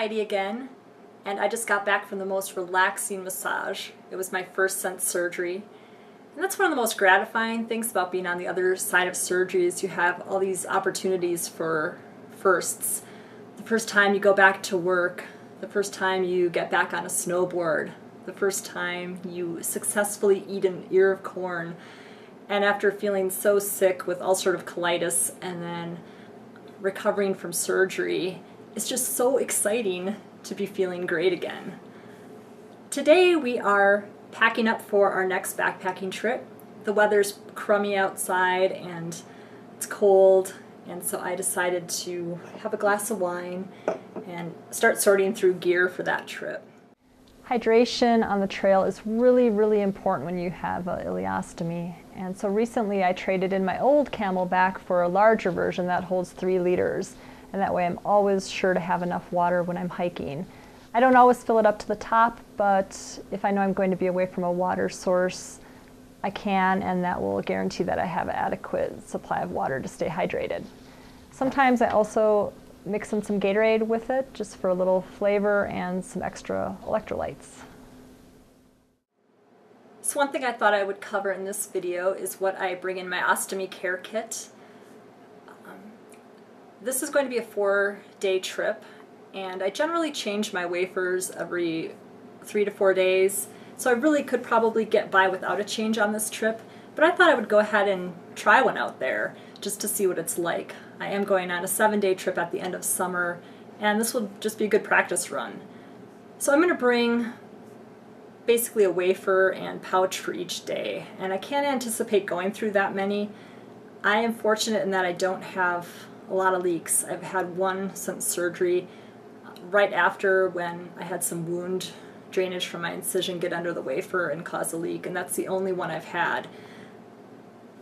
Heidi again, and I just got back from the most relaxing massage. It was my first since surgery. And that's one of the most gratifying things about being on the other side of surgery is you have all these opportunities for firsts. The first time you go back to work, the first time you get back on a snowboard, the first time you successfully eat an ear of corn, and after feeling so sick with ulcerative colitis and then recovering from surgery, it's just so exciting to be feeling great again. Today we are packing up for our next backpacking trip. The weather's crummy outside and it's cold, and so I decided to have a glass of wine and start sorting through gear for that trip. Hydration on the trail is really important when you have an ileostomy, and so recently I traded in my old Camelback for a larger version that holds 3 liters, and that way I'm always sure to have enough water when I'm hiking. I don't always fill it up to the top, but if I know I'm going to be away from a water source, I can, and that will guarantee that I have an adequate supply of water to stay hydrated. Sometimes I also mix in some Gatorade with it, just for a little flavor and some extra electrolytes. So one thing I thought I would cover in this video is what I bring in my ostomy care kit. This is going to be a 4-day trip, and I generally change my wafers every 3 to 4 days, so I really could probably get by without a change on this trip, but I thought I would go ahead and try one out there just to see what it's like. I am going on a 7-day trip at the end of summer, and this will just be a good practice run. So I'm going to bring basically a wafer and pouch for each day, and I can't anticipate going through that many. I am fortunate in that I don't have a lot of leaks. I've had one since surgery, right after when I had some wound drainage from my incision get under the wafer and cause a leak, and that's the only one I've had.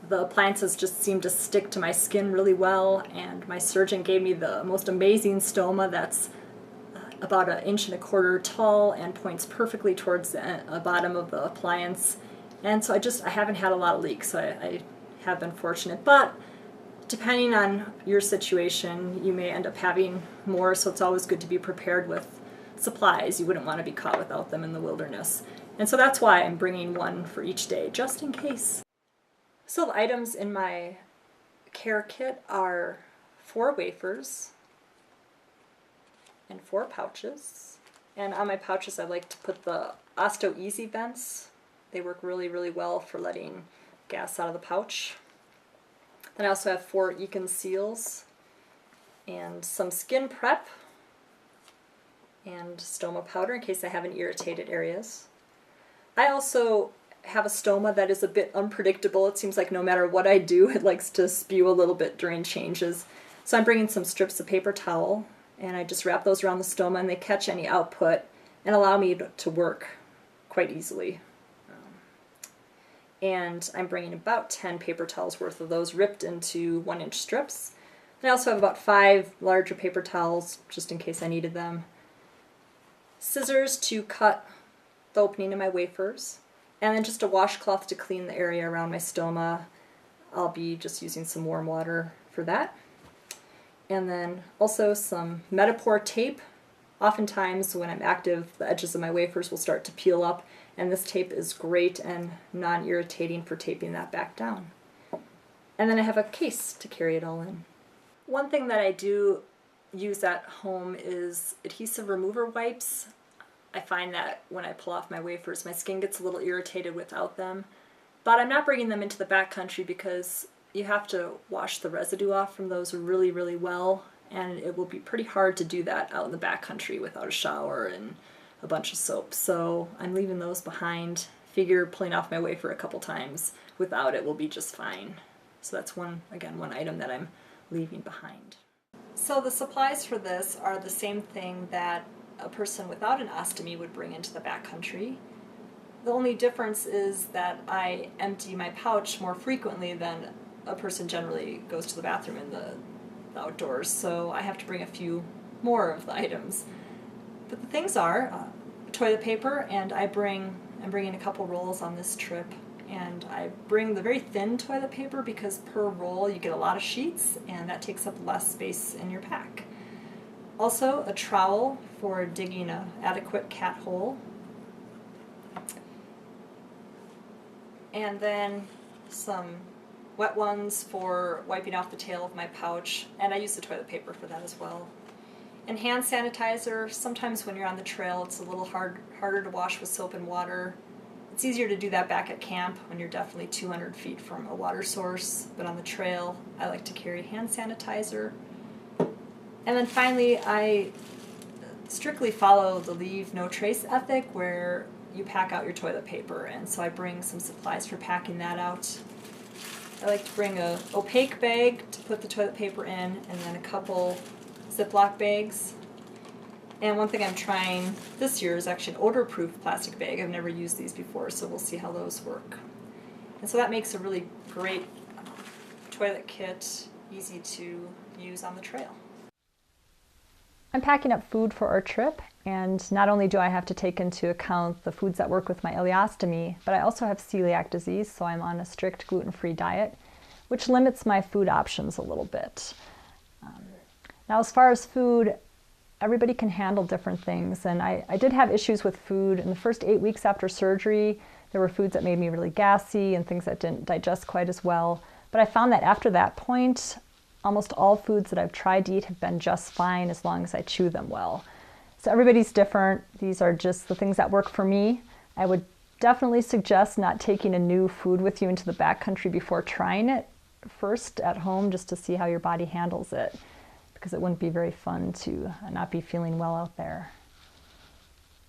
The appliances just seem to stick to my skin really well, and my surgeon gave me the most amazing stoma that's about 1.25 inches tall and points perfectly towards the bottom of the appliance. And so I haven't had a lot of leaks, so I have been fortunate. But depending on your situation, you may end up having more, so it's always good to be prepared with supplies. You wouldn't want to be caught without them in the wilderness. And so that's why I'm bringing one for each day, just in case. So the items in my care kit are 4 wafers and 4 pouches. And on my pouches I like to put the Osto Easy vents. They work really well for letting gas out of the pouch. Then I also have 4 Econ seals and some skin prep and stoma powder in case I have any irritated areas. I also have a stoma that is a bit unpredictable. It seems like no matter what I do, it likes to spew a little bit during changes. So I'm bringing some strips of paper towel, and I just wrap those around the stoma, and they catch any output and allow me to work quite easily. And I'm bringing about 10 paper towels worth of those ripped into 1-inch strips. And I also have about 5 larger paper towels just in case I needed them. Scissors to cut the opening in my wafers, and then just a washcloth to clean the area around my stoma. I'll be just using some warm water for that. And then also some Metapore tape. Oftentimes when I'm active, the edges of my wafers will start to peel up, and this tape is great and non-irritating for taping that back down. And then I have a case to carry it all in. One thing that I do use at home is adhesive remover wipes. I find that when I pull off my wafers, my skin gets a little irritated without them. But I'm not bringing them into the backcountry because you have to wash the residue off from those really well, and it will be pretty hard to do that out in the backcountry without a shower and a bunch of soap. So I'm leaving those behind. Figure pulling off my wafer a couple times without it will be just fine. So that's one item that I'm leaving behind. So the supplies for this are the same thing that a person without an ostomy would bring into the backcountry. The only difference is that I empty my pouch more frequently than a person generally goes to the bathroom in the outdoors, so I have to bring a few more of the items. But the things are toilet paper, and I'm bringing a couple rolls on this trip, and I bring the very thin toilet paper because per roll you get a lot of sheets and that takes up less space in your pack. Also, a trowel for digging an adequate cat hole. And then some wet ones for wiping off the tail of my pouch, and I use the toilet paper for that as well. And hand sanitizer. Sometimes when you're on the trail it's a little harder to wash with soap and water. It's easier to do that back at camp when you're definitely 200 feet from a water source, but on the trail I like to carry hand sanitizer. And then finally, I strictly follow the leave no trace ethic where you pack out your toilet paper, and so I bring some supplies for packing that out. I like to bring a opaque bag to put the toilet paper in, and then a couple Ziploc bags. And one thing I'm trying this year is actually an odor-proof plastic bag. I've never used these before, so we'll see how those work. And so that makes a really great toilet kit, easy to use on the trail. I'm packing up food for our trip, and not only do I have to take into account the foods that work with my ileostomy, but I also have celiac disease, so I'm on a strict gluten-free diet, which limits my food options a little bit. Now, as far as food, everybody can handle different things, and I did have issues with food. In the first 8 weeks after surgery, there were foods that made me really gassy and things that didn't digest quite as well. But I found that after that point, almost all foods that I've tried to eat have been just fine as long as I chew them well. So everybody's different. These are just the things that work for me. I would definitely suggest not taking a new food with you into the backcountry before trying it first at home, just to see how your body handles it, because it wouldn't be very fun to not be feeling well out there.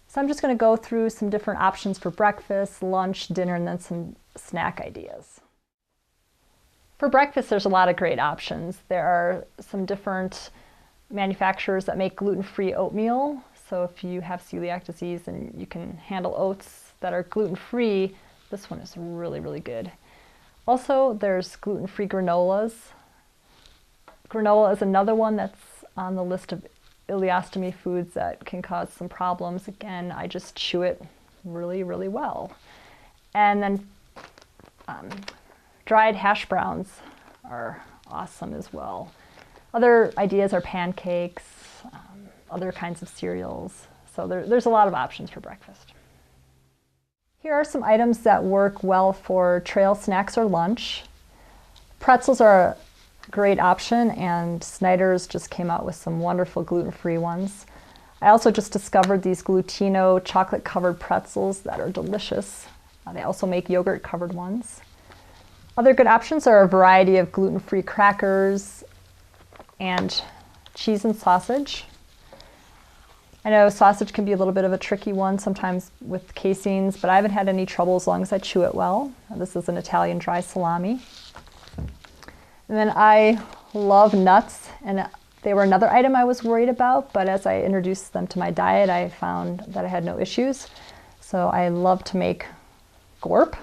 So I'm just going to go through some different options for breakfast, lunch, dinner, and then some snack ideas. For breakfast, there's a lot of great options. There are some different manufacturers that make gluten-free oatmeal. So if you have celiac disease and you can handle oats that are gluten-free, this one is really, really good. Also, there's gluten-free granolas. Granola is another one that's on the list of ileostomy foods that can cause some problems. Again, I just chew it really, really well. And then dried hash browns are awesome as well. Other ideas are pancakes, other kinds of cereals. So there's a lot of options for breakfast. Here are some items that work well for trail snacks or lunch. Pretzels are a great option, and Snyder's just came out with some wonderful gluten-free ones. I also just discovered these Glutino chocolate-covered pretzels that are delicious. They also make yogurt-covered ones. Other good options are a variety of gluten-free crackers and cheese and sausage. I know sausage can be a little bit of a tricky one sometimes with casings, but I haven't had any trouble as long as I chew it well. This is an Italian dry salami. And then I love nuts, and they were another item I was worried about, but as I introduced them to my diet, I found that I had no issues. So I love to make gorp.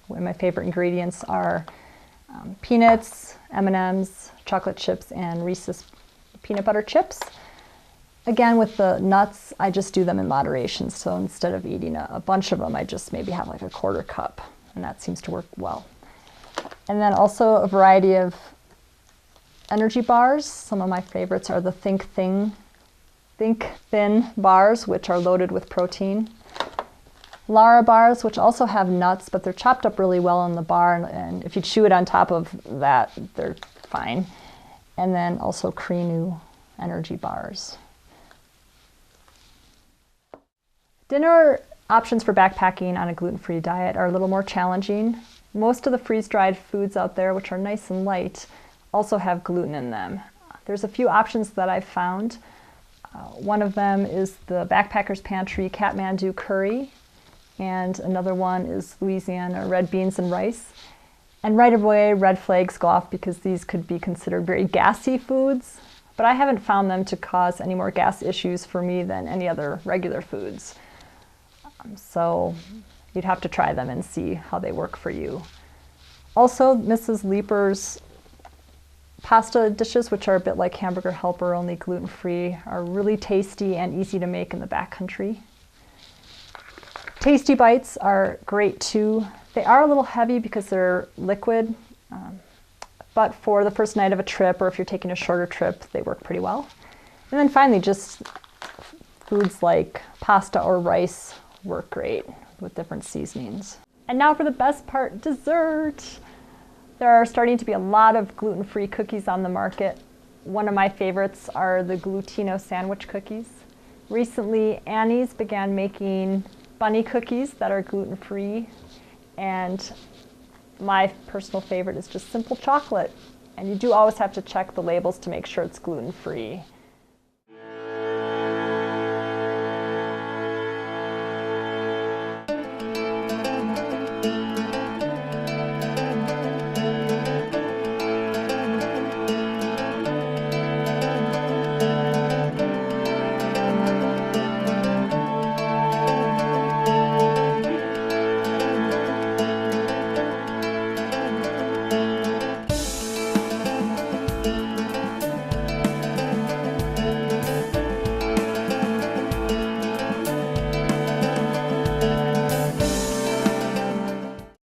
One of my favorite ingredients are peanuts, M&Ms, chocolate chips, and Reese's peanut butter chips. Again, with the nuts, I just do them in moderation. So instead of eating a bunch of them, I just maybe have like a quarter cup, and that seems to work well. And then also a variety of energy bars. Some of my favorites are the Think Thin bars, which are loaded with protein. Lara bars, which also have nuts, but they're chopped up really well in the bar, and if you chew it on top of that, they're fine. And then also Creanu energy bars. Dinner options for backpacking on a gluten-free diet are a little more challenging. Most of the freeze-dried foods out there, which are nice and light, also have gluten in them. There's a few options that I've found. One of them is the Backpacker's Pantry Kathmandu curry, and another one is Louisiana red beans and rice. And right away, red flags go off because these could be considered very gassy foods, but I haven't found them to cause any more gas issues for me than any other regular foods. So you'd have to try them and see how they work for you. Also, Mrs. Leeper's pasta dishes, which are a bit like Hamburger Helper, only gluten-free, are really tasty and easy to make in the backcountry. Tasty Bites are great too. They are a little heavy because they're liquid, but for the first night of a trip, or if you're taking a shorter trip, they work pretty well. And then finally, just foods like pasta or rice work great with different seasonings. And now for the best part, dessert. There are starting to be a lot of gluten-free cookies on the market. One of my favorites are the Glutino sandwich cookies. Recently, Annie's began making bunny cookies that are gluten-free, and my personal favorite is just simple chocolate. And you do always have to check the labels to make sure it's gluten-free.